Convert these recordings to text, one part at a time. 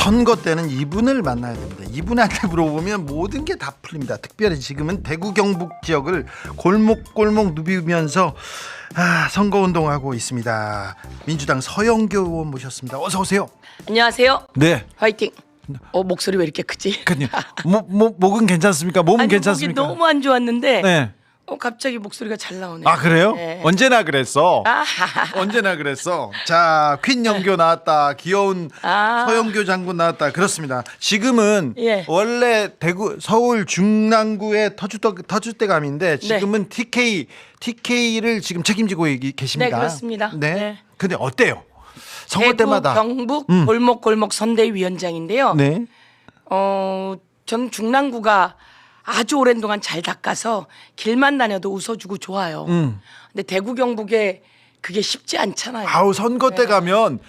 선거 때는 이분을 만나야 됩니다. 이분한테 물어보면 모든 게 다 풀립니다. 특별히 지금은 대구 경북 지역을 골목골목 누비면서 선거운동하고 있습니다. 민주당 서영교 의원 모셨습니다. 어서 오세요. 안녕하세요. 네. 화이팅. 목소리 왜 이렇게 크지? 목은 괜찮습니까? 몸은 아니, 괜찮습니까? 목이 너무 안 좋았는데 네. 갑자기 목소리가 잘 나오네요. 아 그래요? 네. 언제나 그랬어. 아하하. 언제나 그랬어. 자, 퀸 영교 나왔다. 귀여운 서영교 장군 나왔다. 그렇습니다. 지금은 예. 원래 대구 서울 중랑구의 터줏대감인데 지금은 TK를 지금 책임지고 계십니다. 네, 그렇습니다. 네. 네. 근데 어때요? 선거 대구 때마다. 경북 골목골목 선대위원장인데요. 네. 전 중랑구가 아주 오랜 동안 잘 닦아서 길만 다녀도 웃어주고 좋아요. 근데 대구 경북에 그게 쉽지 않잖아요. 아우 선거 때 가면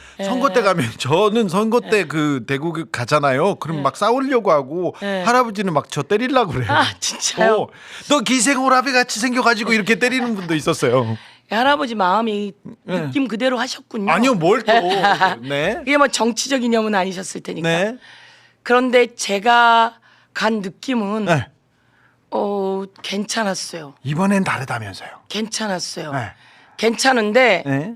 저는 선거 네. 때 그 대구 가잖아요. 그럼 막 싸우려고 하고 네. 할아버지는 막 저 때리려고 그래요. 아, 진짜요? 너 기생오라비 같이 생겨가지고 이렇게 때리는 분도 있었어요. 할아버지 마음이 느낌 그대로 하셨군요. 아니요, 뭘 또? 네. 이게 뭐 정치적 이념은 아니셨을 테니까. 네. 그런데 제가 간 느낌은 네. 괜찮았어요. 이번엔 다르다면서요. 괜찮았어요. 네. 괜찮은데 네.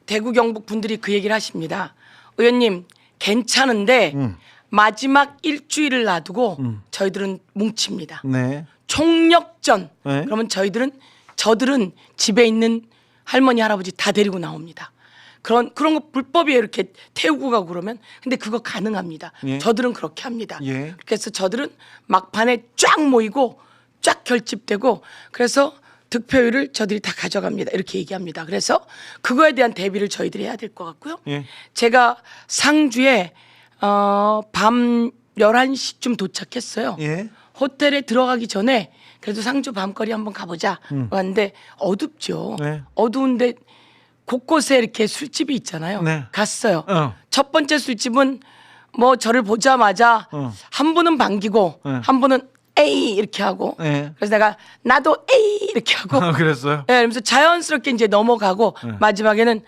대구 경북 분들이 그 얘기를 하십니다. 의원님 괜찮은데 마지막 일주일을 놔두고 저희들은 뭉칩니다. 네. 총력전. 네. 그러면 저들은 집에 있는 할머니 할아버지 다 데리고 나옵니다. 그런 거 불법이에요. 이렇게 태우고 가고 그러면. 근데 그거 가능합니다. 예. 저들은 그렇게 합니다. 예. 그래서 저들은 막판에 쫙 모이고 쫙 결집되고 그래서 득표율을 저들이 다 가져갑니다. 이렇게 얘기합니다. 그래서 그거에 대한 대비를 저희들이 해야 될 것 같고요. 예. 제가 상주에 밤 11시쯤 도착했어요. 예. 호텔에 들어가기 전에 그래도 상주 밤거리 한번 가보자 왔는데 어둡죠. 네. 어두운데 곳곳에 이렇게 술집이 있잖아요. 네. 갔어요. 첫 번째 술집은 뭐 저를 보자마자 한 분은 반기고 한 분은 에이 이렇게 하고 네. 그래서 내가 나도 에이 이렇게 하고 그랬어요. 네, 그러면서 자연스럽게 이제 넘어가고 마지막에는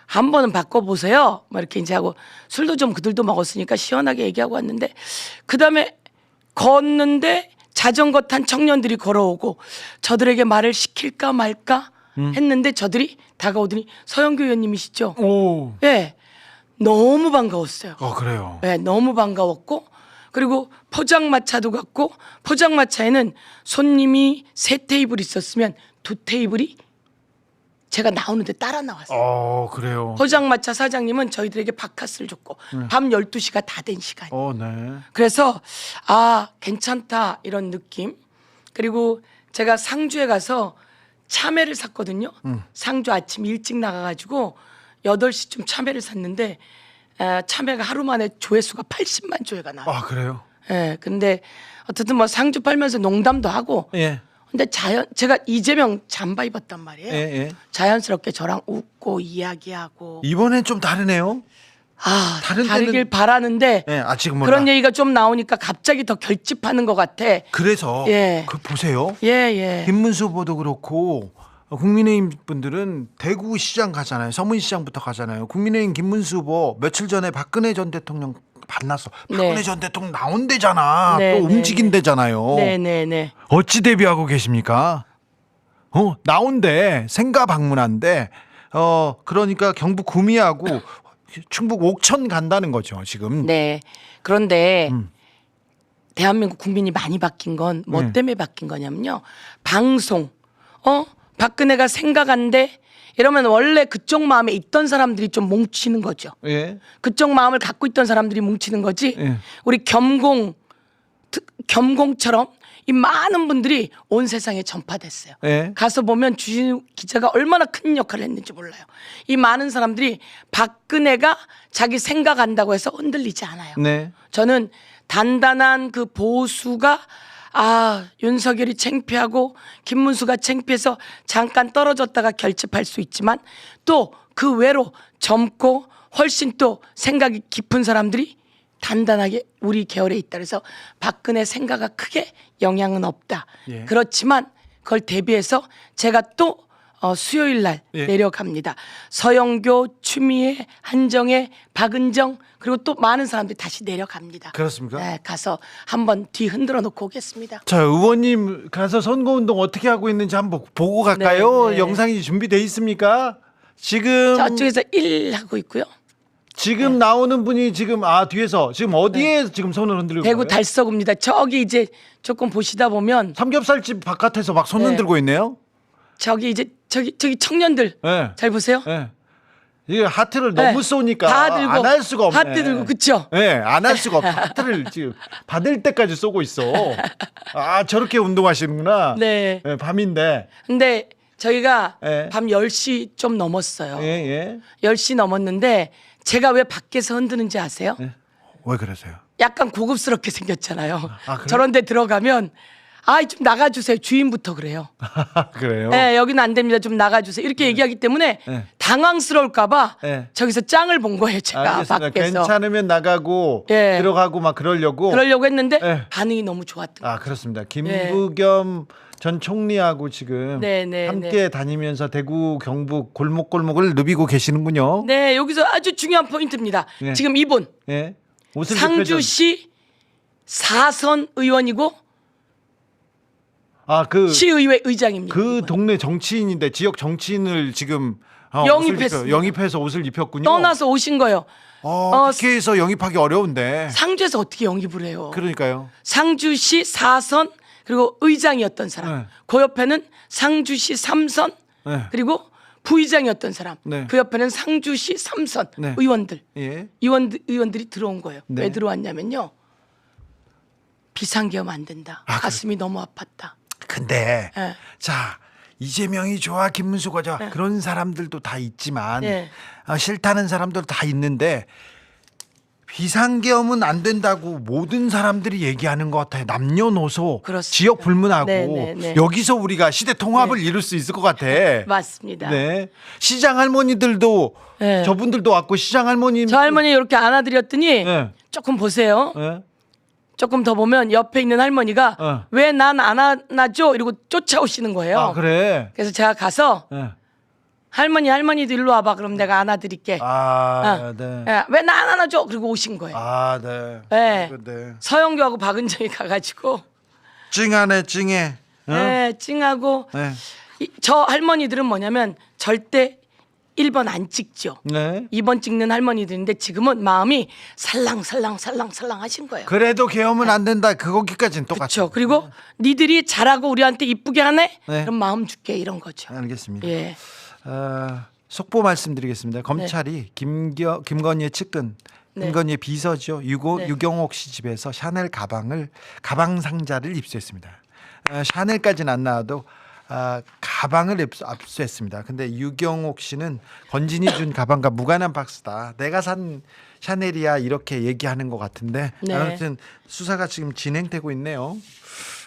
한 번은 바꿔보세요. 뭐 이렇게 이제 하고 술도 좀 그들도 먹었으니까 시원하게 얘기하고 왔는데 그 다음에 걷는데 자전거 탄 청년들이 걸어오고 저들에게 말을 시킬까 말까 했는데 저들이 다가오더니 서영교 의원님이시죠? 오. 네, 너무 반가웠어요. 그래요. 네, 너무 반가웠고 그리고 포장마차도 갔고 포장마차에는 손님이 3테이블 있었으면 2테이블이 제가 나오는데 따라 나왔어요. 그래요. 포장마차 사장님은 저희들에게 바카스를 줬고 밤 12시가 다 된 시간이에요. 네. 그래서 괜찮다 이런 느낌. 그리고 제가 상주에 가서 참외를 샀거든요. 상주 아침 일찍 나가가지고 8시쯤 참외를 샀는데 참외가 하루 만에 조회수가 80만 조회가 나와요. 그래요. 예, 근데 어쨌든 뭐 상주 팔면서 농담도 하고. 예. 근데 제가 이재명 잠바 입었단 말이에요. 예. 자연스럽게 저랑 웃고 이야기하고. 이번엔 좀 다르네요. 다른 다르길 바라는데 지금 몰라. 그런 얘기가 좀 나오니까 갑자기 더 결집하는 것 같아. 그래서 예. 보세요. 예. 김문수 후보도 그렇고 국민의힘 분들은 대구 시장 가잖아요. 서문시장부터 가잖아요. 국민의힘 김문수 후보 며칠 전에 박근혜 전 대통령 만났어. 박근혜 전 대통령 나온대잖아. 네, 또 움직인대잖아요. 네네네. 어찌 대비하고 계십니까? 나온대. 생가 방문한대. 그러니까 경북 구미하고 충북 옥천 간다는 거죠 지금. 네. 그런데 대한민국 국민이 많이 바뀐 건 뭐 때문에 바뀐 거냐면요. 방송. 박근혜가 생각한대. 이러면 원래 그쪽 마음에 있던 사람들이 좀 뭉치는 거죠. 예. 그쪽 마음을 갖고 있던 사람들이 뭉치는 거지. 예. 우리 겸공처럼 이 많은 분들이 온 세상에 전파됐어요. 예. 가서 보면 주진우 기자가 얼마나 큰 역할을 했는지 몰라요. 이 많은 사람들이 박근혜가 자기 생각한다고 해서 흔들리지 않아요. 네. 저는 단단한 그 보수가 윤석열이 창피하고 김문수가 창피해서 잠깐 떨어졌다가 결집할 수 있지만 또 그 외로 젊고 훨씬 또 생각이 깊은 사람들이 단단하게 우리 계열에 있다. 그래서 박근혜 생각가 크게 영향은 없다. 예. 그렇지만 그걸 대비해서 제가 또 수요일 날 예. 내려갑니다. 서영교, 추미애, 한정혜, 박은정 그리고 또 많은 사람들이 다시 내려갑니다. 그렇습니까? 네, 가서 한번 뒤 흔들어 놓고 오겠습니다. 자, 의원님 가서 선거운동 어떻게 하고 있는지 한번 보고 갈까요? 네, 네. 영상이 준비돼 있습니까? 지금 저쪽에서 일 하고 있고요. 지금 나오는 분이 지금 뒤에서 지금 어디에 지금 손을 흔들고 네. 대구 있어요? 달서구입니다. 저기 이제 조금 보시다 보면 삼겹살집 바깥에서 막 손 네. 흔들고 있네요. 저기 이제 저기 청년들 네. 잘 보세요. 네. 이게 하트를 네. 너무 쏘니까 다 들고 안 할 수가 없네. 하트 들고 그쵸? 네, 안 할 수가 없어. 하트를 지금 받을 때까지 쏘고 있어. 저렇게 운동하시는구나. 네. 네, 밤인데. 근데 저희가 네. 밤 10시 좀 넘었어요. 예, 10시 넘었는데 제가 왜 밖에서 흔드는지 아세요? 예. 왜 그러세요? 약간 고급스럽게 생겼잖아요. 그래요? 저런 데 들어가면 좀 나가주세요. 주인부터 그래요. 그래요? 네, 여기는 안 됩니다. 좀 나가주세요. 이렇게 얘기하기 때문에 네. 당황스러울까봐 네. 저기서 짱을 본 거예요. 제가 알겠습니다. 밖에서. 괜찮으면 나가고 예. 들어가고 막 그러려고. 그러려고 했는데 네. 반응이 너무 좋았던 거예요. 그렇습니다. 김부겸 전 총리하고 지금 네, 함께 다니면서 대구 경북 골목골목을 누비고 계시는군요. 네, 여기서 아주 중요한 포인트입니다. 네. 지금 이분 예. 옷을 상주시 4선 의원이고 그 시의회 의장입니다. 그 이분. 동네 정치인인데 지역 정치인을 지금 영입했습니다. 영입해서 옷을 입혔군요. 떠나서 오신 거예요. PK에서 영입하기 어려운데. 상주에서 어떻게 영입을 해요? 그러니까요. 상주시 4선 그리고 의장이었던 사람. 네. 그 옆에는 상주시 3선 네. 그리고 부의장이었던 사람. 네. 그 옆에는 상주시 3선 네. 의원들. 예. 의원들이 들어온 거예요. 네. 왜 들어왔냐면요. 비상계엄 안 된다. 가슴이 너무 아팠다. 근데 네. 자, 이재명이 좋아 김문수가 좋아 그런 사람들도 다 있지만 네. 싫다는 사람들도 다 있는데 비상계엄은 안 된다고 모든 사람들이 얘기하는 것 같아요. 남녀노소 그렇습니다. 지역 불문하고 네. 여기서 우리가 시대 통합을 이룰 수 있을 것 같아. 맞습니다. 네. 시장 할머니들도 네. 저분들도 왔고 시장 할머니 저 할머니 이렇게 안아드렸더니 네. 조금 보세요. 네. 조금 더 보면 옆에 있는 할머니가 왜 난 안 안아줘 이러고 쫓아오시는 거예요. 그래. 그래서 제가 가서 네. 할머니도 일로 와봐. 그럼 내가 안아드릴게. 네. 왜 나 안 안아줘? 그리고 오신 거예요. 네. 네. 네. 서영교하고 박은정이 가가지고 찡하네 찡해. 네, 찡하고 네. 저 할머니들은 뭐냐면 절대 1번 안 찍죠. 네. 2번 찍는 할머니들인데 지금은 마음이 살랑살랑 하신 거예요. 그래도 계엄은 안 된다. 그거기까지는 똑같죠. 그렇죠. 그리고 니들이 잘하고 우리한테 이쁘게 하네? 네. 그럼 마음 줄게 이런 거죠. 알겠습니다. 예. 속보 말씀드리겠습니다. 검찰이 김건희의 측근, 네. 김건희의 비서죠. 네. 유경옥 씨 집에서 샤넬 가방 상자를 입수했습니다. 샤넬까지는 안 나와도 가방을 압수했습니다. 근데 유경옥 씨는 건진이 준 가방과 무관한 박스다. 내가 산 샤넬이야 이렇게 얘기하는 것 같은데 네. 아무튼 수사가 지금 진행되고 있네요.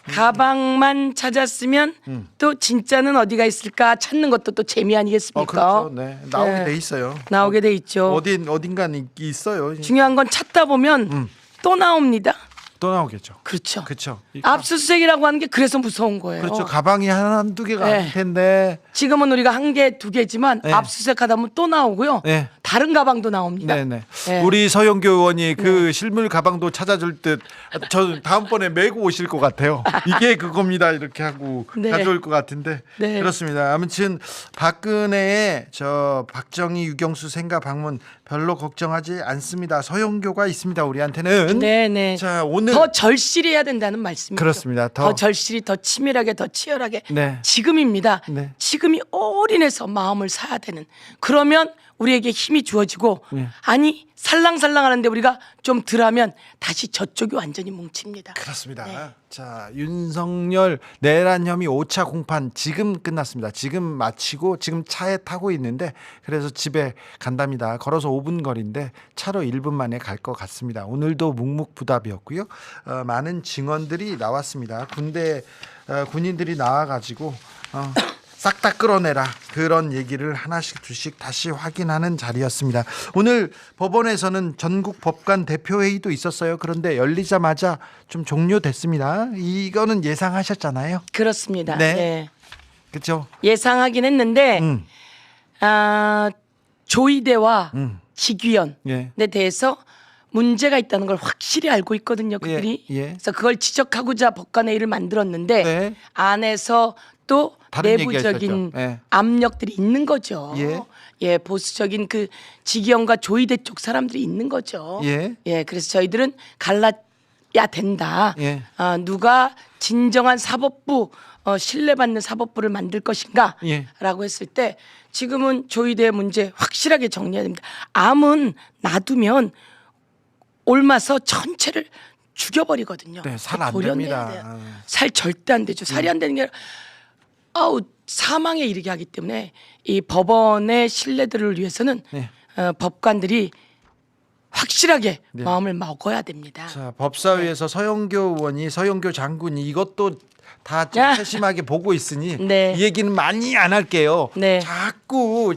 가방만 찾았으면 또 진짜는 어디가 있을까 찾는 것도 또 재미 아니겠습니까? 그렇죠. 네. 나오게 네. 돼 있어요. 나오게 돼 있죠. 어딘간 있어요. 중요한 건 찾다 보면 또 나옵니다. 또 나오겠죠. 그렇죠. 그렇죠. 압수수색이라고 하는 게 그래서 무서운 거예요. 그렇죠. 가방이 한두 개가 네. 아닐 텐데. 지금은 우리가 한 개, 두 개지만 네. 압수수색하다 보면 또 나오고요. 네. 다른 가방도 나옵니다. 네네. 네. 우리 서영교 의원이 그 실물 가방도 찾아줄 듯 저 다음번에 메고 오실 것 같아요. 이게 그겁니다. 이렇게 하고 네. 가져올 것 같은데. 네. 그렇습니다. 아무튼 박근혜의 박정희 유경수 생가 방문 별로 걱정하지 않습니다. 서영교가 있습니다. 우리한테는. 네네. 자 오늘 더 절실해야 된다는 말씀이죠. 그렇습니다. 더 절실히, 더 치밀하게, 더 치열하게. 네. 지금입니다. 네. 지금이 올인해서 마음을 사야 되는. 그러면 우리에게 힘이 주어지고 네. 아니 살랑살랑하는데 우리가 좀 덜하면 다시 저쪽이 완전히 뭉칩니다. 그렇습니다. 네. 자, 윤석열 내란 혐의 5차 공판 지금 끝났습니다. 지금 마치고 지금 차에 타고 있는데 그래서 집에 간답니다. 걸어서 5분 거리인데 차로 1분 만에 갈 것 같습니다. 오늘도 묵묵부답이었고요. 많은 증언들이 나왔습니다. 군인들이 나와가지고 싹 다 끌어내라 그런 얘기를 하나씩 둘씩 다시 확인하는 자리였습니다. 오늘 법원에서는 전국 법관 대표회의도 있었어요. 그런데 열리자마자 좀 종료됐습니다. 이거는 예상하셨잖아요. 그렇습니다. 네. 네. 그렇죠. 예상하긴 했는데 조이대와 직위원에 예. 대해서 문제가 있다는 걸 확실히 알고 있거든요. 그들이. 예. 그래서 그걸 지적하고자 법관회의를 만들었는데 네. 안에서 또 다른 내부적인 얘기가 있었죠. 예. 압력들이 있는 거죠. 예. 예, 보수적인 그 직위원과 조이대 쪽 사람들이 있는 거죠. 예. 그래서 저희들은 갈라야 된다. 예. 누가 진정한 사법부 신뢰받는 사법부를 만들 것인가 예. 라고 했을 때 지금은 조이대의 문제 확실하게 정리해야 됩니다. 암은 놔두면 옮아서 전체를 죽여버리거든요. 네, 살안 도려내야 됩니다. 돼요. 살 절대 안 되죠. 살이 안 되는 게 아니라 사망에 이르게 하기 때문에 이 법원의 신뢰들을 위해서는 네. 법관들이 확실하게 네. 마음을 먹어야 됩니다. 자, 법사위에서 서영교 의원이 서영교 장군이 이것도 다 야. 세심하게 보고 있으니 네. 이 얘기는 많이 안 할게요. 네. 자꾸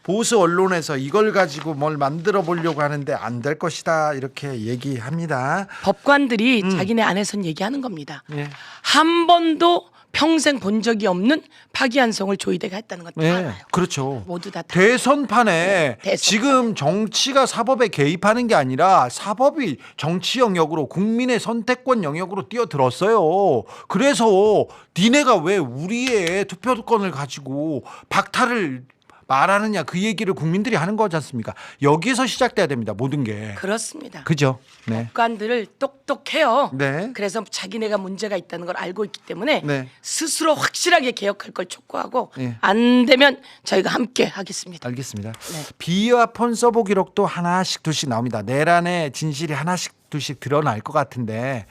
보수 언론에서 이걸 가지고 뭘 만들어 보려고 하는데 안 될 것이다 이렇게 얘기합니다. 법관들이 자기네 안에선 얘기하는 겁니다. 예. 한 번도 평생 본 적이 없는 파기환송을 조이대가 했다는 건 다 예, 알아요. 그렇죠. 모두 다 대선판에 대선판에. 지금 정치가 사법에 개입하는 게 아니라 사법이 정치 영역으로 국민의 선택권 영역으로 뛰어들었어요. 그래서 니네가 왜 우리의 투표권을 가지고 박탈을 말하느냐 그 얘기를 국민들이 하는 거지 않습니까? 여기에서 시작돼야 됩니다. 모든 게. 그렇습니다. 그죠? 네. 법관들을 똑똑해요. 네. 그래서 자기네가 문제가 있다는 걸 알고 있기 때문에 네. 스스로 확실하게 개혁할 걸 촉구하고 네. 안 되면 저희가 함께 하겠습니다. 알겠습니다. 비와 폰 서버 기록도 하나씩 둘씩 나옵니다. 내란의 진실이 하나씩 둘씩 드러날 것 같은데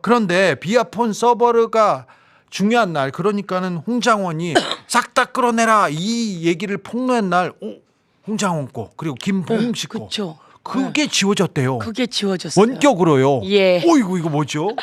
그런데 비와 폰 서버가 중요한 날 그러니까는 홍장원이 싹 다 끌어내라 이 얘기를 폭로한 날 홍장원 거 그리고 김봉식 거 그렇죠. 그게 지워졌대요. 그게 지워졌어요. 원격으로요. 예. 어이구 이거 뭐죠?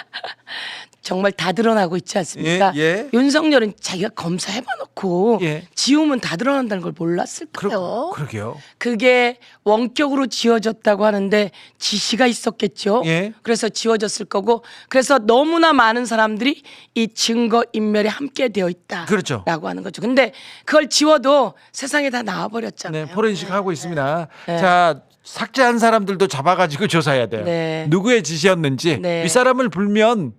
정말 다 드러나고 있지 않습니까? 예. 윤석열은 자기가 검사해봐놓고 예. 지우면 다 드러난다는 걸 몰랐을까요? 그러게요. 그게 원격으로 지워졌다고 하는데 지시가 있었겠죠. 예. 그래서 지워졌을 거고 그래서 너무나 많은 사람들이 이 증거 인멸에 함께 되어 있다라고 그렇죠. 하는 거죠. 근데 그걸 지워도 세상에 다 나와버렸잖아요. 네, 포렌식 하고 있습니다. 네. 자, 삭제한 사람들도 잡아가지고 조사해야 돼요. 네. 누구의 지시였는지 네. 윗사람을 불면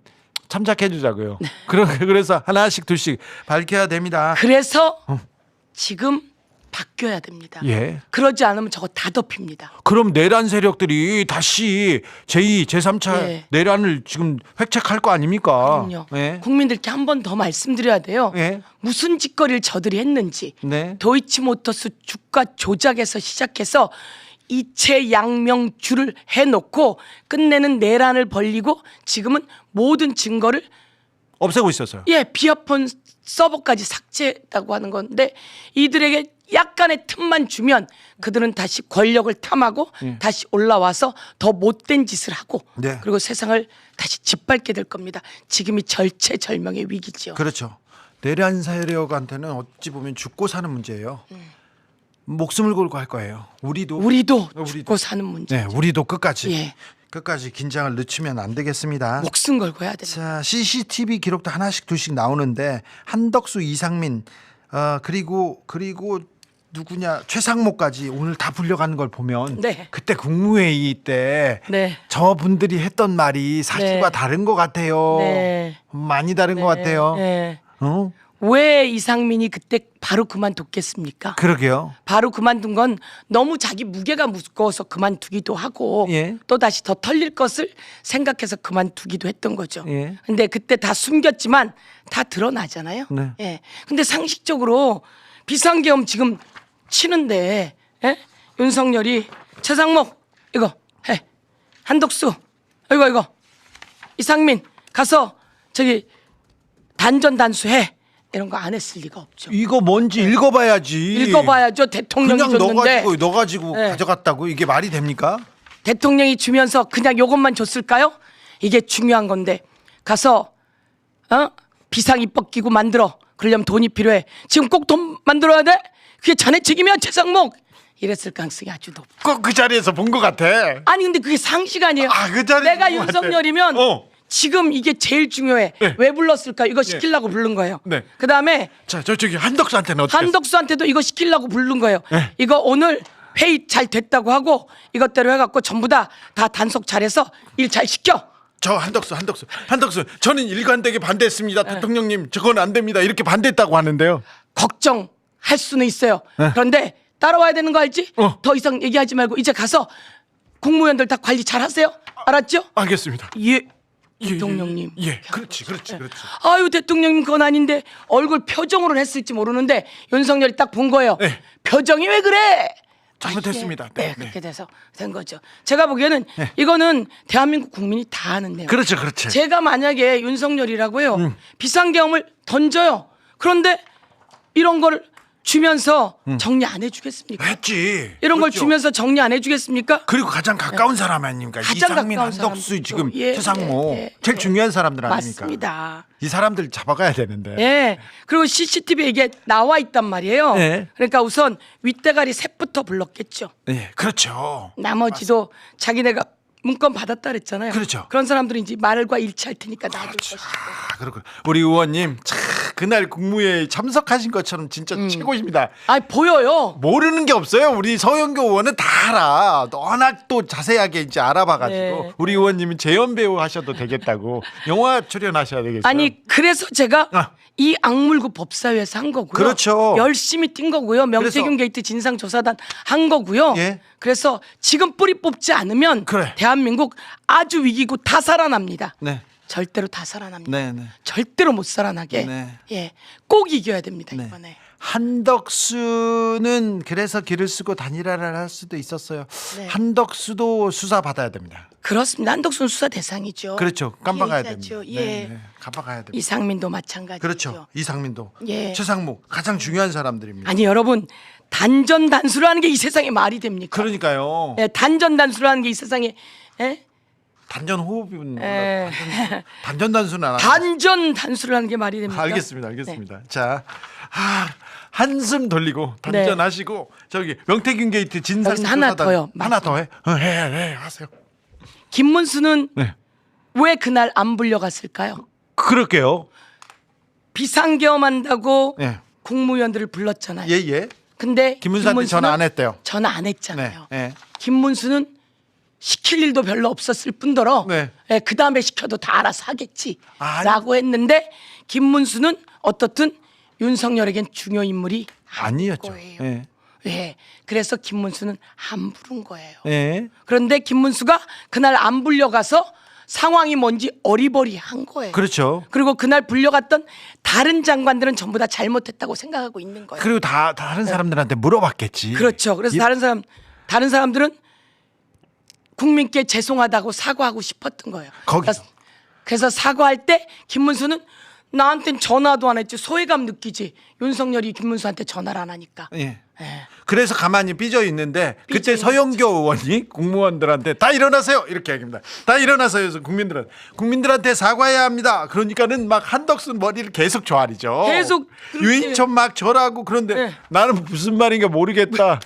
참작해 주자고요. 그래서 하나씩 둘씩 밝혀야 됩니다. 그래서 지금 바뀌어야 됩니다. 예. 그러지 않으면 저거 다 덮입니다. 그럼 내란 세력들이 다시 제2, 제3차 네. 내란을 지금 획책할 거 아닙니까? 그럼요. 예. 국민들께 한 번 더 말씀드려야 돼요. 예. 무슨 짓거리를 저들이 했는지. 네. 도이치모터스 주가 조작에서 시작해서 이체 양명주를 해놓고 끝내는 내란을 벌리고 지금은 모든 증거를 없애고 있었어요. 비아폰 서버까지 삭제했다고 하는 건데 이들에게 약간의 틈만 주면 그들은 다시 권력을 탐하고 다시 올라와서 더 못된 짓을 하고 네. 그리고 세상을 다시 짓밟게 될 겁니다. 지금이 절체절명의 위기죠. 그렇죠. 내란 세력한테는 어찌 보면 죽고 사는 문제예요. 목숨을 걸고 할 거예요. 우리도 죽고 사는 문제. 네, 우리도 끝까지 예. 끝까지 긴장을 늦추면 안 되겠습니다. 목숨 걸고 해야 됩니다. 자, CCTV 기록도 하나씩 둘씩 나오는데 한덕수, 이상민, 그리고 누구냐 최상목까지 오늘 다 불려가는 걸 보면 네. 그때 국무회의 때 네. 저분들이 했던 말이 사실과 네. 다른 것 같아요. 네. 많이 다른 것 같아요. 네. 어? 왜 이상민이 그때 바로 그만뒀겠습니까? 그러게요. 바로 그만둔 건 너무 자기 무게가 무거워서 그만두기도 하고 예. 또 다시 더 털릴 것을 생각해서 그만두기도 했던 거죠. 예. 근데 그때 다 숨겼지만 다 드러나잖아요. 네. 예. 근데 상식적으로 비상계엄 지금 치는데 윤석열이 최상목 이거 해. 한덕수 이거 이상민 가서 저기 단전 단수해. 이런 거 안 했을 리가 없죠. 이거 뭔지 읽어봐야지. 읽어봐야죠. 대통령이 그냥 줬는데 너 가지고 네. 가져갔다고 이게 말이 됩니까? 대통령이 주면서 그냥 요것만 줬을까요? 이게 중요한 건데 가서 비상 입법 기구 만들어. 그러려면 돈이 필요해. 지금 꼭 돈 만들어야 돼? 그게 자네 책임이야 최상목. 이랬을 가능성이 아주 높아. 꼭 그 자리에서 본 것 같아. 아니 근데 그게 상식 아니에요. 그 자리에서 내가 본것 같아. 윤석열이면 지금 이게 제일 중요해. 네. 왜 불렀을까? 이거 시키려고 부른 거예요. 네. 그다음에 자, 저기 한덕수한테는 어떻게? 한덕수한테도 이거 시키려고 부른 거예요. 네. 이거 오늘 회의 잘 됐다고 하고 이것대로 해갖고 전부 다 단속 잘해서 일 잘 시켜. 저 한덕수, 저는 일관되게 반대했습니다. 대통령님, 저건 안 됩니다. 이렇게 반대했다고 하는데요. 걱정할 수는 있어요. 네. 그런데 따라와야 되는 거 알지? 어. 더 이상 얘기하지 말고 이제 가서 국무위원들 다 관리 잘 하세요. 알았죠? 알겠습니다. 예. 대통령님. 예, 그렇지. 아유 대통령님 그건 아닌데 얼굴 표정으로 했을지 모르는데 윤석열이 딱 본 거예요. 네. 표정이 왜 그래? 잘못했습니다. 네, 네, 그렇게 돼서 된 거죠. 제가 보기에는 이거는 대한민국 국민이 다 아는데요. 그렇지. 제가 만약에 윤석열이라고요 비상계엄을 던져요. 그런데 이런 걸 주면서 정리 안 해주겠습니까? 했지. 이런 걸 그렇죠. 주면서 정리 안 해주겠습니까? 그리고 가장 가까운 사람 아닙니까? 가장 이상민, 가까운 한덕수 사람들이죠. 지금 예, 최상모 예, 제일 예. 중요한 사람들 아닙니까? 맞습니다. 이 사람들 잡아가야 되는데. 예. 그리고 CCTV에 이게 나와 있단 말이에요. 네. 그러니까 우선 윗대가리 셋부터 불렀겠죠. 예, 그렇죠. 나머지도 자기네가 문건 받았다 그랬잖아요. 그렇죠. 그런 사람들은 이제 말과 일치할 테니까 놔둘 것이고. 그렇고 우리 의원님 참 그날 국무회의 참석하신 것처럼 진짜 최고십니다. 아 보여요. 모르는 게 없어요. 우리 서영교 의원은 다 알아. 워낙 또 자세하게 이제 알아봐가지고 네. 우리 의원님은 재연 배우 하셔도 되겠다고 영화 출연하셔야 되겠어요. 아니 그래서 제가 아. 이 악물고 법사위에서 한 거고요. 그렇죠. 열심히 뛴 거고요. 명태균 그래서- 게이트 진상조사단 한 거고요. 예. 그래서 지금 뿌리 뽑지 않으면 그래. 대한민국 아주 위기고 다 살아납니다. 네. 절대로 다 살아납니다. 네, 네. 절대로 못 살아나게. 네. 예, 꼭 이겨야 됩니다 네. 이번에. 한덕수는 그래서 길을 쓰고 단일화를 할 수도 있었어요. 네. 한덕수도 수사 받아야 됩니다. 그렇습니다. 한덕수는 수사 대상이죠. 그렇죠. 깜빡아야 피해자죠. 됩니다. 예. 네, 네. 깜빡아야 됩니다. 이상민도 마찬가지죠. 그렇죠. 이상민도, 예. 최상무 가장 중요한 사람들입니다. 아니 여러분 단전 단수를 하는 게 이 세상에 말이 됩니까? 그러니까요. 예, 단전 단수를 하는 게 이 세상에 예? 단전 호흡은 예. 단전 단수는 안 하고. 단전 단수를 하는 게 말이 됩니까? 알겠습니다. 자, 한숨 돌리고 단전하시고 저기 명태균 게이트 진상 여기서 하나 조사단 더요. 하나 더 해. 해 하세요. 김문수는 네. 왜 그날 안 불려갔을까요? 그럴게요. 비상계엄한다고 예. 국무위원들을 불렀잖아요. 예. 근데 김문수한테 전화 안 했대요. 전화 안 네. 했잖아요. 네. 김문수는 시킬 일도 별로 없었을 뿐더러 네. 그 다음에 시켜도 다 알아서 하겠지 아니. 라고 했는데 김문수는 어떻든 윤석열에겐 중요 인물이 아니었죠. 거예요. 예. 왜? 그래서 김문수는 안 부른 거예요. 예. 그런데 김문수가 그날 안 불려가서 상황이 뭔지 어리버리한 거예요. 그렇죠. 그리고 그날 불려갔던 다른 장관들은 전부 다 잘못했다고 생각하고 있는 거예요. 그리고 다른 사람들한테 물어봤겠지. 그렇죠. 그래서 다른 사람들은 국민께 죄송하다고 사과하고 싶었던 거예요. 거기서. 그래서 사과할 때 김문수는 나한텐 전화도 안 했지. 소외감 느끼지. 윤석열이 김문수한테 전화를 안 하니까. 예. 예. 그래서 가만히 삐져 있는데 그때 삐져 서영교 의원이 국무원들한테 다 일어나세요 이렇게 얘기합니다. 다 일어나세요. 해서 국민들한테 사과해야 합니다. 그러니까는 막 한덕수 머리를 계속 조아리죠. 계속 그렇게. 유인천 막 절하고 그런데 네. 나는 무슨 말인가 모르겠다.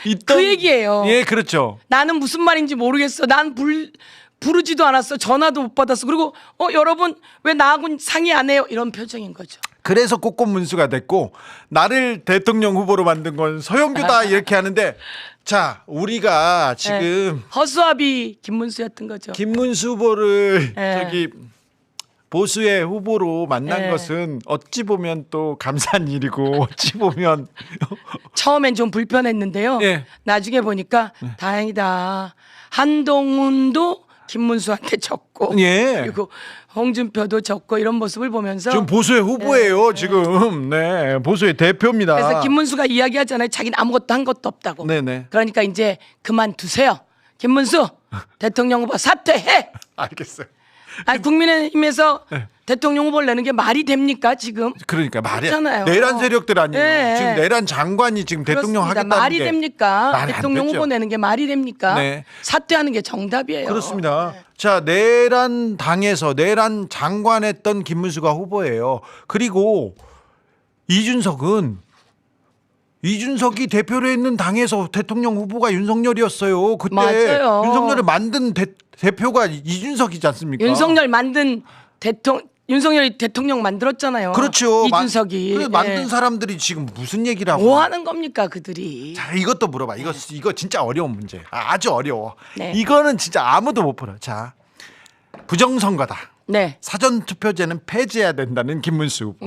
있던- 그 얘기예요. 예, 그렇죠. 나는 무슨 말인지 모르겠어. 난 부르지도 않았어. 전화도 못 받았어. 그리고 여러분 왜 나하고 상의 안 해요? 이런 표정인 거죠. 그래서 꽃꽃문수가 됐고 나를 대통령 후보로 만든 건 서영교다 이렇게 하는데 자 우리가 지금 네. 허수아비 김문수였던 거죠. 김문수 후보를 네. 저기 보수의 후보로 만난 네. 것은 어찌 보면 또 감사한 일이고 어찌 보면 처음엔 좀 불편했는데요. 예. 나중에 보니까 다행이다. 한동훈도 김문수한테 졌고 예. 그리고 홍준표도 졌고 이런 모습을 보면서 지금 보수의 후보예요 지금 네 보수의 대표입니다. 그래서 김문수가 이야기하잖아요. 자기는 아무것도 한 것도 없다고. 네네. 그러니까 이제 그만두세요. 김문수 대통령 후보 사퇴해. 알겠어요. 아니 국민의힘에서 대통령 후보를 내는 게 말이 됩니까 지금? 그러니까 말이 그렇잖아요. 내란 세력들 아니에요. 네. 지금 내란 장관이 지금 대통령 그렇습니다. 하겠다는 말이 게 됩니까? 말이 안 대통령 되죠. 후보 내는 게 말이 됩니까? 네. 사퇴하는 게 정답이에요. 그렇습니다. 자, 내란 당에서 내란 장관했던 김문수가 후보예요. 그리고 이준석은 이준석이 대표로 있는 당에서 대통령 후보가 윤석열이었어요. 그때 맞아요. 윤석열을 만든 대표가 이준석이지 않습니까? 윤석열 만든 윤석열이 대통령 만들었잖아요. 그렇죠. 이준석이. 그래서 만든 예. 사람들이 지금 무슨 얘기를 하고? 뭐 하는 겁니까 그들이? 자, 이것도 물어봐. 이거 진짜 어려운 문제. 아주 어려워. 네. 이거는 진짜 아무도 못 풀어. 자, 부정선거다. 네. 사전투표제는 폐지해야 된다는 김문수 후보.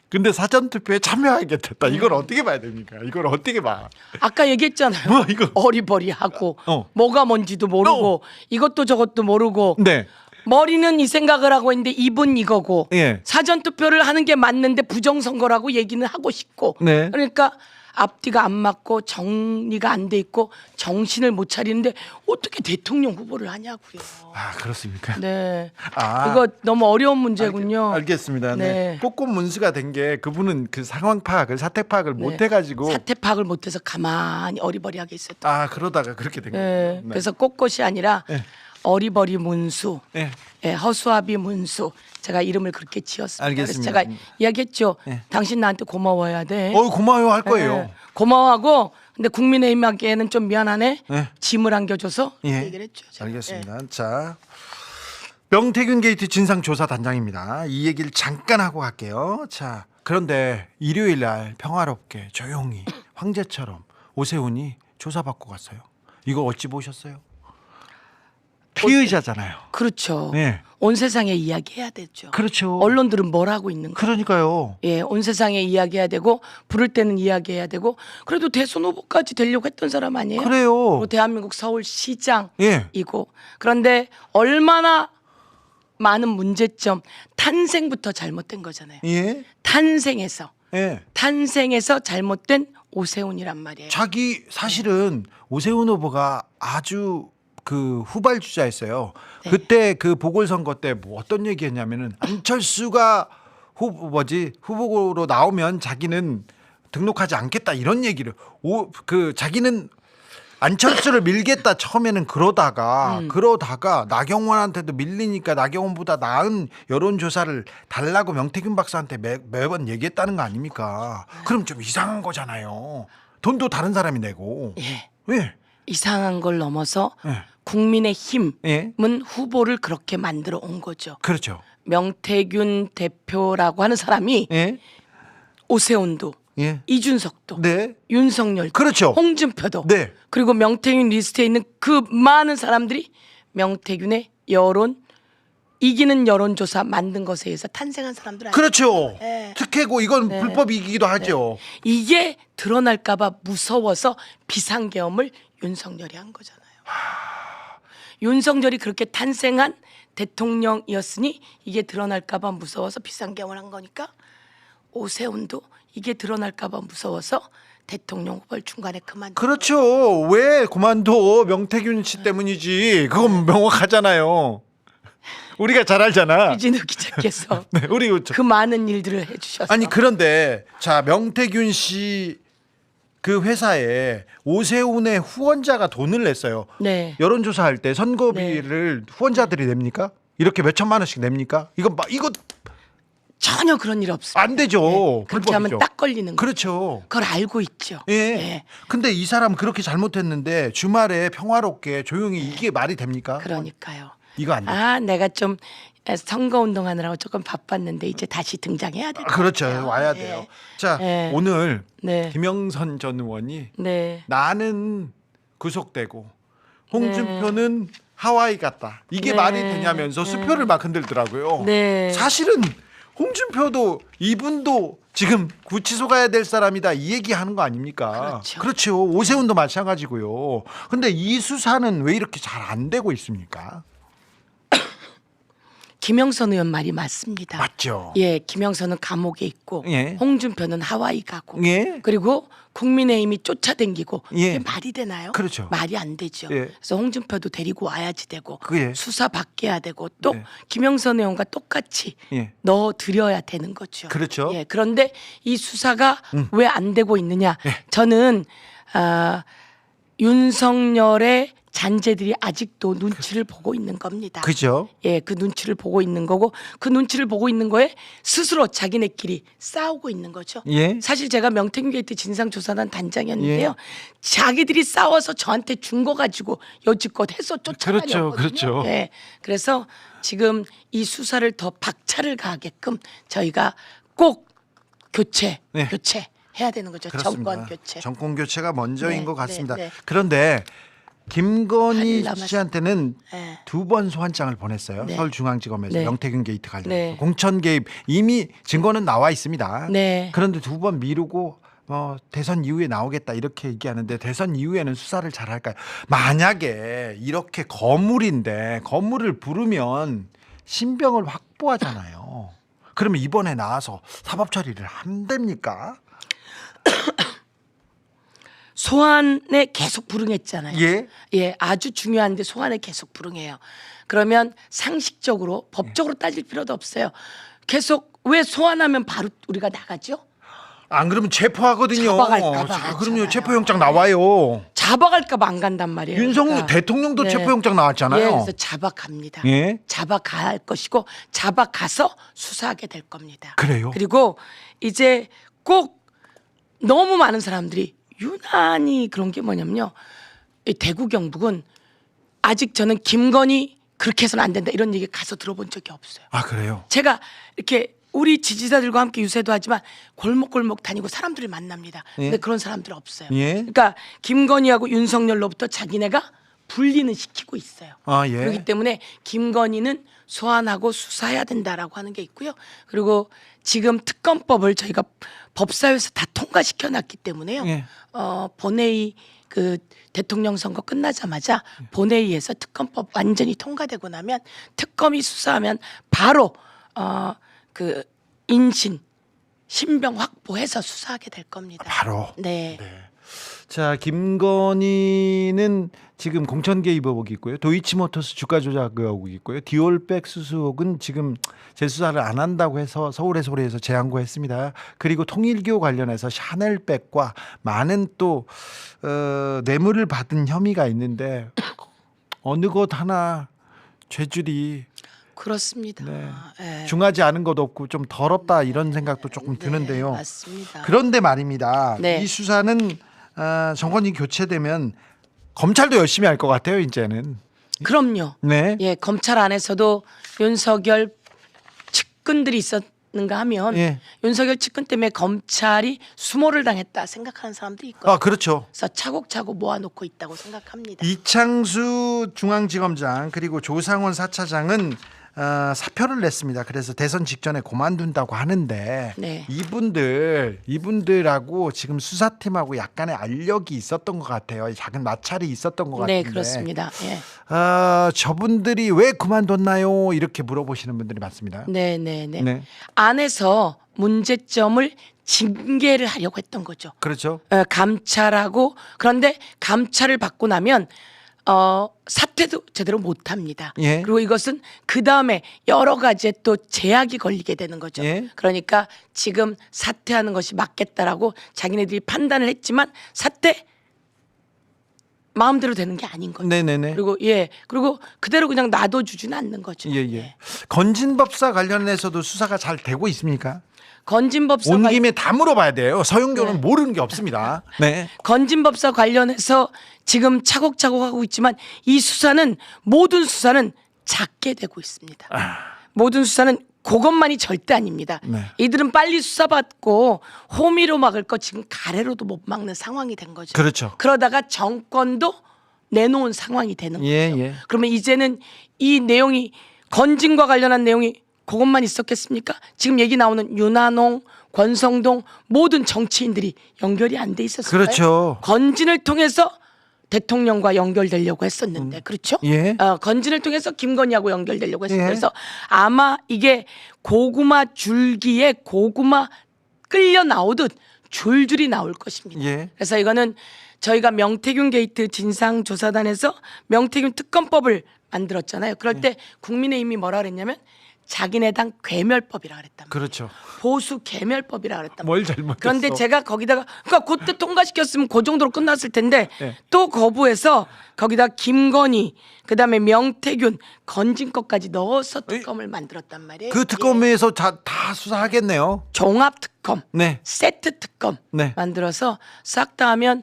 근데 사전투표에 참여하게 됐다. 이걸 어떻게 봐야 됩니까? 이걸 어떻게 봐? 아까 얘기했잖아요. 뭐 이거? 어리버리하고 뭐가 뭔지도 모르고 이것도 저것도 모르고 네. 머리는 이 생각을 하고 있는데 입은 이거고 예. 사전 투표를 하는 게 맞는데 부정선거라고 얘기는 하고 싶고 네. 그러니까 앞뒤가 안 맞고 정리가 안 돼 있고 정신을 못 차리는데 어떻게 대통령 후보를 하냐고요. 아, 그렇습니까? 네. 아. 이거 너무 어려운 문제군요. 알겠습니다. 네. 네. 꽃꽃 문수가 된 게 그분은 그 상황 파악을 사태 파악을 못 해가지고 사태 파악을 못해서 가만히 어리버리하게 있었다. 그러다가 그렇게 된 네. 거예요. 네. 그래서 꽃꽃이 아니라 네. 어리버리 문수, 네. 허수아비 문수. 제가 이름을 그렇게 지었습니다. 알겠습니다. 그래서 제가 이야기했죠. 네. 당신 나한테 고마워야 돼. 고마워요 할 거예요. 네. 고마워하고 근데 국민의힘에게는 좀 미안하네. 네. 짐을 안겨줘서 예. 얘기를 했죠. 제가. 알겠습니다. 자, 명태균 게이트 진상조사단장입니다. 이 얘기를 잠깐 하고 갈게요. 자, 그런데 일요일 날 평화롭게 조용히 황제처럼 오세훈이 조사받고 갔어요. 이거 어찌 보셨어요? 피의자잖아요. 그렇죠. 네. 온 세상에 이야기해야 되죠. 그렇죠. 언론들은 뭘 하고 있는 거예요? 그러니까요. 예, 온 세상에 이야기해야 되고 부를 때는 이야기해야 되고 그래도 대선 후보까지 되려고 했던 사람 아니에요? 그래요. 그리고 대한민국 서울시장이고 예. 그런데 얼마나 많은 문제점 탄생부터 잘못된 거잖아요. 예. 탄생에서 예. 잘못된 오세훈이란 말이에요. 자기 사실은 오세훈 후보가 아주 그 후발주자였어요. 네. 그때 그 보궐선거 때 뭐 어떤 얘기했냐면은 안철수가 후보로 나오면 자기는 등록하지 않겠다 이런 얘기를 자기는 안철수를 밀겠다 처음에는 그러다가 나경원한테도 밀리니까 나경원보다 나은 여론조사를 달라고 명태균 박사한테 매번 얘기했다는 거 아닙니까? 그럼 좀 이상한 거잖아요. 돈도 다른 사람이 내고. 예. 왜? 이상한 걸 넘어서 예. 국민의힘은 예. 후보를 그렇게 만들어 온 거죠. 그렇죠. 명태균 대표라고 하는 사람이 예. 오세훈도 예. 이준석도 네. 윤석열도 그렇죠. 홍준표도 네. 그리고 명태균 리스트에 있는 그 많은 사람들이 명태균의 이기는 여론조사 만든 것에 의해서 탄생한 사람들 아니에요. 그렇죠. 네. 특혜고 이건 불법이기도 하죠. 이게 드러날까봐 무서워서 비상계엄을 윤석열이 한 거잖아요. 윤석열이 그렇게 탄생한 대통령이었으니 이게 드러날까봐 무서워서 비상계엄을 한 거니까 오세훈도 이게 드러날까봐 무서워서 대통령 후보를 중간에 그만. 그렇죠. 왜 그만둬? 명태균 씨 때문이지. 그건 명확하잖아요. 우리가 잘 알잖아. 유진우 기자께서 네, 우리 그 많은 일들을 해주셔서. 아니 그런데 자 명태균 씨 그 회사에 오세훈의 후원자가 돈을 냈어요. 네. 여론조사할 때 선거비를 후원자들이 냅니까? 이렇게 몇 천만 원씩 냅니까? 이거 전혀 그런 일 없습니다. 안 되죠. 그렇게 하면 불법이죠. 딱 걸리는 거예요. 그렇죠. 그걸 알고 있죠. 예. 예. 근데 이 사람 그렇게 잘못했는데 주말에 평화롭게 조용히 이게 말이 됩니까? 그러니까요. 이거 안 돼. 내가 좀 선거 운동하느라고 조금 바빴는데 이제 다시 등장해야 될 것 그렇죠. 같아요. 와야 예. 돼요. 자, 예. 오늘 네. 김영선 전 의원이 네. 나는 구속되고 홍준표는 하와이 갔다. 이게 네. 말이 되냐면서 수표를 막 흔들더라고요. 네. 사실은 홍준표도 이분도 지금 구치소 가야 될 사람이다 이 얘기하는 거 아닙니까? 그렇죠. 오세훈도 마찬가지고요. 근데 이 수사는 왜 이렇게 잘 안 되고 있습니까? 김영선 의원 말이 맞습니다. 맞죠. 예, 김영선은 감옥에 있고 예. 홍준표는 하와이 가고 예. 그리고 국민의힘이 쫓아다니고 예. 이게 말이 되나요? 그렇죠. 말이 안 되죠. 예. 그래서 홍준표도 데리고 와야지 되고 그게. 수사 받게야 되고 또 네. 김영선 의원과 똑같이 예. 넣어 드려야 되는 거죠. 그렇죠. 예, 그런데 이 수사가 왜 안 되고 있느냐? 저는 윤석열의 잔재들이 아직도 눈치를 보고 있는 겁니다. 그죠? 예, 그 눈치를 보고 있는 거고 그 눈치를 보고 있는 거에 스스로 자기네끼리 싸우고 있는 거죠. 예. 사실 제가 명태균 게이트 진상조사단 단장이었는데요. 예. 자기들이 싸워서 저한테 준 거 가지고 여지껏 해서 쫓아다녔거든요. 그렇죠. 예, 그래서 지금 이 수사를 더 박차를 가하게끔 저희가 꼭 네. 교체해야 되는 거죠. 그렇습니다. 정권 교체. 정권 교체가 먼저인 네, 것 같습니다. 네, 네. 그런데 김건희 큰일 남았어요. 씨한테는 네. 2번 소환장을 보냈어요. 네. 서울중앙지검에서 네. 명태균 게이트 관련해서 네. 공천 개입 이미 증거는 나와 있습니다. 네. 그런데 2번 미루고 대선 이후에 나오겠다 이렇게 얘기하는데 대선 이후에는 수사를 잘 할까요? 만약에 이렇게 거물을 부르면 신병을 확보하잖아요. 그러면 이번에 나와서 사법 처리를 한답니까? 소환에 계속 불응했잖아요. 예. 예, 아주 중요한데 소환에 계속 불응해요. 그러면 상식적으로 법적으로 따질 필요도 없어요. 계속 왜 소환하면 바로 우리가 나가죠? 안 그러면 체포하거든요. 잡아갈까 봐. 자, 그럼요. 맞잖아요. 체포영장 나와요. 잡아갈까봐 안 간단 말이에요. 윤석열 그러니까. 대통령도 네. 체포영장 나왔잖아요. 예, 그래서 잡아갑니다. 예. 잡아갈 것이고 잡아가서 수사하게 될 겁니다. 그래요? 그리고 이제 꼭 너무 많은 사람들이 유난히 그런 게 뭐냐면요. 이 대구 경북은 아직 저는 김건희 그렇게 해서는 안 된다 이런 얘기 가서 들어본 적이 없어요. 아, 그래요? 제가 이렇게 우리 지지자들과 함께 유세도 하지만 골목골목 다니고 사람들을 만납니다. 예. 근데 그런 사람들 없어요. 예. 그러니까 김건희하고 윤석열로부터 자기네가 분리는 시키고 있어요. 아, 예. 그렇기 때문에 김건희는 소환하고 수사해야 된다라고 하는 게 있고요. 그리고 지금 특검법을 저희가 법사위에서 다 통과시켜 놨기 때문에요. 예. 본회의 그 대통령 선거 끝나자마자 본회의에서 특검법 완전히 통과되고 나면 특검이 수사하면 바로 그 인신 신병 확보해서 수사하게 될 겁니다. 바로. 네. 자, 김건희는 지금 공천 개입 의혹이 있고요. 도이치모터스 주가 조작 의혹이 있고요. 디올백 수수 의혹은 지금 재수사를 안 한다고 해서 서울의 소리에서 재항고했습니다. 그리고 통일교 관련해서 샤넬백과 많은 또 뇌물을 받은 혐의가 있는데 어느 것 하나 죄질이 그렇습니다. 네. 예. 중하지 않은 것도 없고 좀 더럽다 이런 생각도 조금 드는데요. 네, 맞습니다. 그런데 말입니다. 네. 이 수사는 정권이 교체되면 검찰도 열심히 할 것 같아요. 이제는. 그럼요. 네. 예, 검찰 안에서도 윤석열 측근들이 있었는가 하면 예. 윤석열 측근 때문에 검찰이 수모를 당했다 생각하는 사람들이 있거든요. 아, 그렇죠. 그래서 차곡차곡 모아놓고 있다고 생각합니다. 이창수 중앙지검장 그리고 조상원 4차장은 사표를 냈습니다. 그래서 대선 직전에 그만둔다고 하는데 네. 이분들하고 지금 수사팀하고 약간의 알력이 있었던 것 같아요. 작은 마찰이 있었던 것 같은데. 네, 그렇습니다. 예. 저분들이 왜 그만뒀나요? 이렇게 물어보시는 분들이 많습니다. 네, 네, 네. 네. 안에서 문제점을 징계를 하려고 했던 거죠. 그렇죠. 감찰하고 그런데 감찰을 받고 나면 사퇴도 제대로 못 합니다. 예. 그리고 이것은 그 다음에 여러 가지에 또 제약이 걸리게 되는 거죠. 예. 그러니까 지금 사퇴하는 것이 맞겠다라고 자기네들이 판단을 했지만 사퇴 마음대로 되는 게 아닌 거죠. 네네네. 그리고 그대로 그냥 놔둬주지는 않는 거죠. 예. 건진법사 관련해서도 수사가 잘 되고 있습니까? 건진법사 온 김에 다 물어봐야 돼요. 서영교는 네. 모르는 게 없습니다. 네. 건진법사 관련해서 지금 차곡차곡 하고 있지만 이 수사는 모든 수사는 작게 되고 있습니다. 모든 수사는 그것만이 절대 아닙니다. 네. 이들은 빨리 수사받고 호미로 막을 거 지금 가래로도 못 막는 상황이 된 거죠. 그렇죠. 그러다가 정권도 내놓은 상황이 되는 예, 거죠. 예. 그러면 이제는 이 내용이 건진과 관련한 내용이 그것만 있었겠습니까? 지금 얘기 나오는 윤한홍, 권성동 모든 정치인들이 연결이 안 돼 있었어요. 그렇죠. 건진을 통해서 대통령과 연결되려고 했었는데 그렇죠? 예. 건진을 통해서 김건희하고 연결되려고 했어요. 예. 그래서 아마 이게 고구마 줄기에 고구마 끌려 나오듯 줄줄이 나올 것입니다. 예. 그래서 이거는 저희가 명태균 게이트 진상조사단에서 명태균 특검법을 만들었잖아요. 그럴 때 국민의힘이 뭐라 그랬냐면 자기네당 괴멸법이라 그랬단 말이에요. 그렇죠. 보수 괴멸법이라 그랬단 말이에요. 뭘 잘못했어? 그런데 제가 거기다가 그러니까 그때 통과시켰으면 그 정도로 끝났을 텐데 네. 또 거부해서 거기다 김건희 그다음에 명태균 건진 것까지 넣어서 특검을 만들었단 말이에요. 그 예. 특검에서 다 수사하겠네요. 종합 특검, 네. 세트 특검 네. 만들어서 싹 다 하면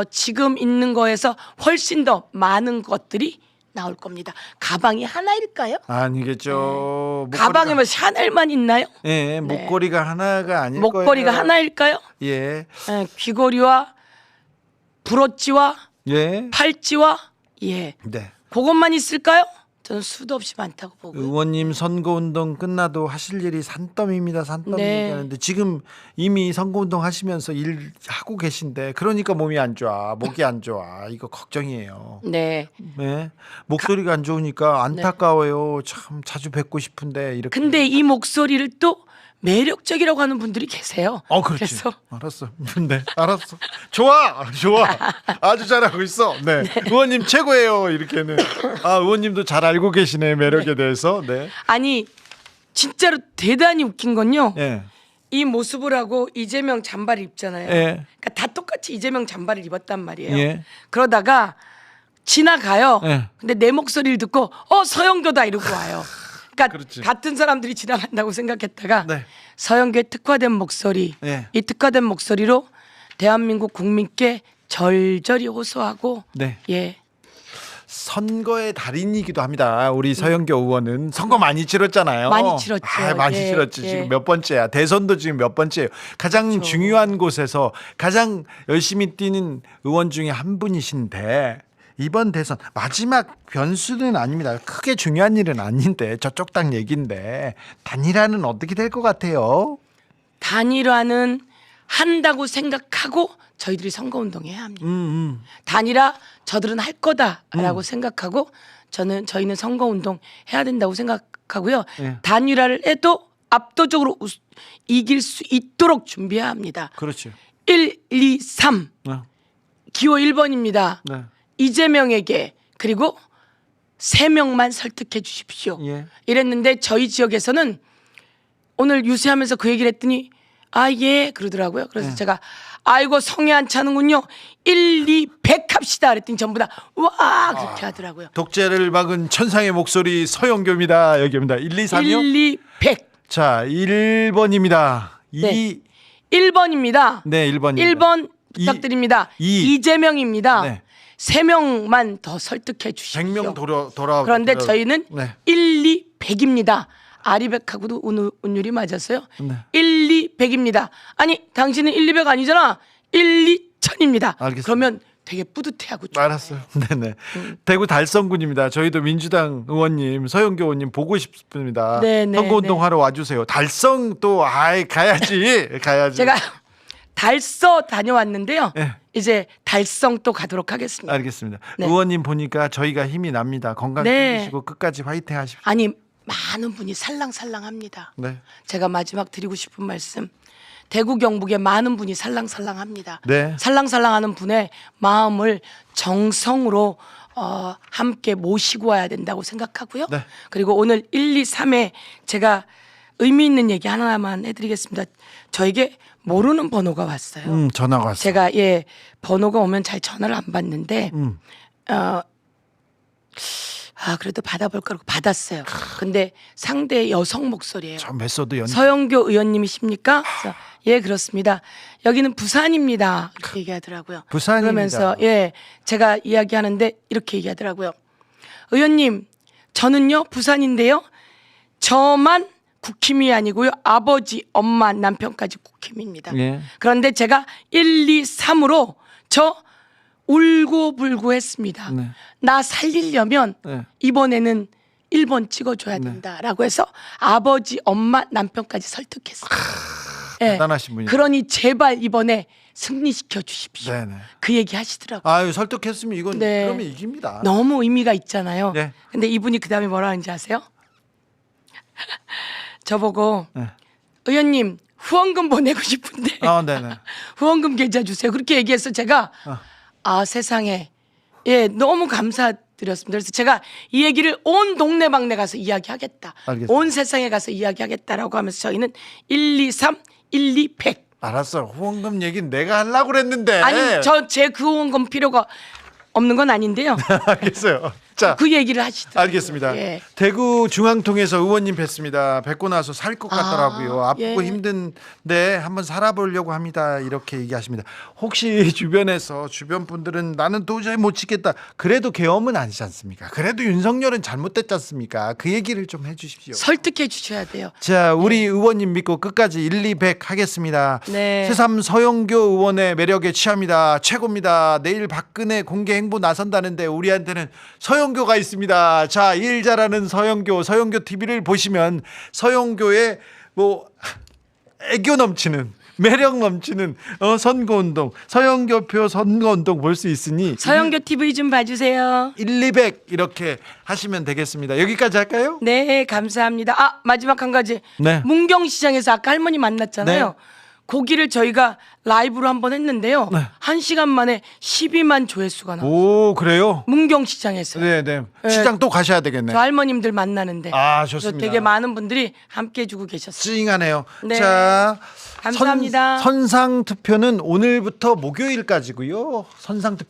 지금 있는 거에서 훨씬 더 많은 것들이 나올 겁니다. 가방이 하나일까요? 아니겠죠. 가방에 뭐 샤넬만 있나요? 예, 목걸이가 하나가 아닐 목걸이가 거예요. 하나일까요? 예. 귀걸이와 브로치와 예. 팔찌와 예, 네. 그것만 있을까요? 저는 수도 없이 많다고 보고요. 의원님 선거운동 끝나도 하실 일이 산더미입니다. 산더미 네. 얘기하는데 지금 이미 선거운동 하시면서 일 하고 계신데 그러니까 몸이 안 좋아, 목이 안 좋아. 이거 걱정이에요. 네. 네. 목소리가 안 좋으니까 안타까워요. 참 자주 뵙고 싶은데 이렇게. 근데 이 목소리를 또 매력적이라고 하는 분들이 계세요. 그렇지. 그래서 알았어. 네, 알았어. 좋아. 아주 잘하고 있어. 네. 의원님 최고예요. 이렇게는. 의원님도 잘 알고 계시네. 매력에 대해서. 네. 아니 진짜로 대단히 웃긴 건요. 예. 이 모습을 하고 이재명 잠바를 입잖아요. 예. 그러니까 다 똑같이 이재명 잠바를 입었단 말이에요. 예. 그러다가 지나가요. 예. 근데 내 목소리를 듣고 서영교다 이러고 와요. 그러니까 그렇지. 같은 사람들이 지나간다고 생각했다가 네. 서영교의 특화된 목소리, 예. 이 특화된 목소리로 대한민국 국민께 절절히 호소하고 네. 예. 선거의 달인이기도 합니다. 우리 서영교 의원은 선거 많이 치렀잖아요. 많이 치렀죠. 많이 예, 치렀지. 예. 지금 몇 번째야. 대선도 지금 몇 번째예요. 가장 그렇죠. 중요한 곳에서 가장 열심히 뛰는 의원 중에 한 분이신데 이번 대선 마지막 변수는 아닙니다. 크게 중요한 일은 아닌데 저쪽 당 얘기인데 단일화는 어떻게 될 것 같아요? 단일화는 한다고 생각하고 저희들이 선거운동해야 합니다. 단일화 저들은 할 거다라고 생각하고 저희는 선거운동 해야 된다고 생각하고요. 예. 단일화를 해도 압도적으로 이길 수 있도록 준비해야 합니다. 그렇죠. 1, 2, 3 네. 기호 1번입니다. 네. 이재명에게 그리고 3명만 설득해 주십시오. 예. 이랬는데 저희 지역에서는 오늘 유세하면서 그 얘기를 했더니 예 그러더라고요. 그래서 제가 아이고 성에 안 차는군요. 1, 2, 100 합시다 그랬더니 전부 다 와 그렇게 하더라고요. 독재를 막은 천상의 목소리 서영교입니다. 여기입니다. 1, 2, 3이요? 1, 2, 100 자, 1번입니다. 네. 1번입니다. 네, 1번입니다. 1번 부탁드립니다. 이재명입니다. 네. 3명만 더 설득해 주십시오. 100명 돌아. 그런데 저희는 네. 1, 2, 100입니다. 아리백하고도 운율이 맞았어요. 네. 1, 2, 100입니다. 아니 당신은 1, 2, 100 아니잖아. 1, 2, 1000입니다. 알겠습니다. 그러면 되게 뿌듯해하고 좋아요. 알았어요. 네네. 대구 달성군입니다. 저희도 민주당 의원님, 서영교 의원님 보고 싶습니다. 네네, 선거운동 하러 와주세요. 달성 또 가야지. 가야지. 제가 달서 다녀왔는데요. 네. 이제 달성 또 가도록 하겠습니다. 알겠습니다. 네. 의원님 보니까 저희가 힘이 납니다. 건강 네. 챙기시고 끝까지 화이팅 하십시오. 아니 많은 분이 살랑살랑합니다. 네. 제가 마지막 드리고 싶은 말씀. 대구 경북에 많은 분이 살랑살랑합니다. 네. 살랑살랑하는 분의 마음을 정성으로 함께 모시고 와야 된다고 생각하고요. 네. 그리고 오늘 1, 2, 3에 제가 의미 있는 얘기 하나만 해드리겠습니다. 저에게 모르는 번호가 왔어요. 전화가 왔어요. 제가 번호가 오면 잘 전화를 안 받는데 그래도 받아볼 거라고 받았어요. 근데 상대 여성 목소리예요. 저 메소드 연. 서영교 의원님이십니까? 그래서 예 그렇습니다. 여기는 부산입니다. 이렇게 얘기하더라고요. 부산입니다. 그러면서 제가 이야기하는데 이렇게 얘기하더라고요. 의원님 저는요 부산인데요. 저만 국힘이 아니고요. 아버지, 엄마, 남편까지 국힘입니다. 예. 그런데 제가 1, 2, 3으로 저 울고불고 했습니다. 네. 나 살리려면 네. 이번에는 1번 찍어줘야 된다라고 해서 아버지, 엄마, 남편까지 설득했어요. 대단하신 분이에요. 그러니 제발 이번에 승리시켜 주십시오. 네네. 그 얘기 하시더라고요. 아유 설득했으면 이건 네. 그러면 이깁니다. 너무 의미가 있잖아요. 네. 근데 이분이 그 다음에 뭐라 하는지 아세요? 저보고 네. 의원님 후원금 보내고 싶은데 네네. 후원금 계좌 주세요. 그렇게 얘기해서 제가 세상에 너무 드렸습니다. 그래서 제가 이 얘기를 온 동네방네 가서 이야기하겠다. 알겠습니다. 온 세상에 가서 이야기하겠다라고 하면서 저희는 123, 1,2,100. 알았어. 후원금 얘기는 내가 하려고 그랬는데. 아니 제 그 후원금 필요가 없는 건 아닌데요. 알겠어요. 자, 그 얘기를 하시더라고요. 알겠습니다. 예. 대구 중앙통에서 의원님 뵀습니다. 뵙고 나서 살 것 같더라고요. 아프고 예. 힘든데 한번 살아보려고 합니다. 이렇게 얘기하십니다. 혹시 주변에서 주변 분들은 나는 도저히 못 지겠다. 그래도 계엄은 아니지 않습니까? 그래도 윤석열은 잘못됐지 않습니까? 그 얘기를 좀 해주십시오. 설득해 주셔야 돼요. 자, 우리 의원님 믿고 끝까지 1,2,100 하겠습니다. 네. 새삼 서영교 의원의 매력에 취합니다. 최고입니다. 내일 박근혜 공개 행보 나선다는데 우리한테는 서영교가 있습니다. 자, 일 잘하는 서영교 TV를 보시면 서영교의 뭐 애교 넘치는 매력 넘치는 선거운동 서영교표 선거운동 볼 수 있으니 서영교 TV 좀 봐주세요. 1,200 이렇게 하시면 되겠습니다. 여기까지 할까요? 네, 감사합니다. 아, 마지막 한 가지. 네. 문경시장에서 아까 할머니 만났잖아요. 네. 고기를 저희가 라이브로 한번 했는데요. 네. 1시간 만에 12만 조회수가 나왔어요. 오, 그래요? 문경시장에서. 네. 네. 시장 또 가셔야 되겠네. 저 할머님들 만나는데. 아, 그래서 좋습니다. 되게 많은 분들이 함께 해주고 계셨어요. 찡하네요. 네. 자, 감사합니다. 선상 투표는 오늘부터 목요일까지고요. 선상 투표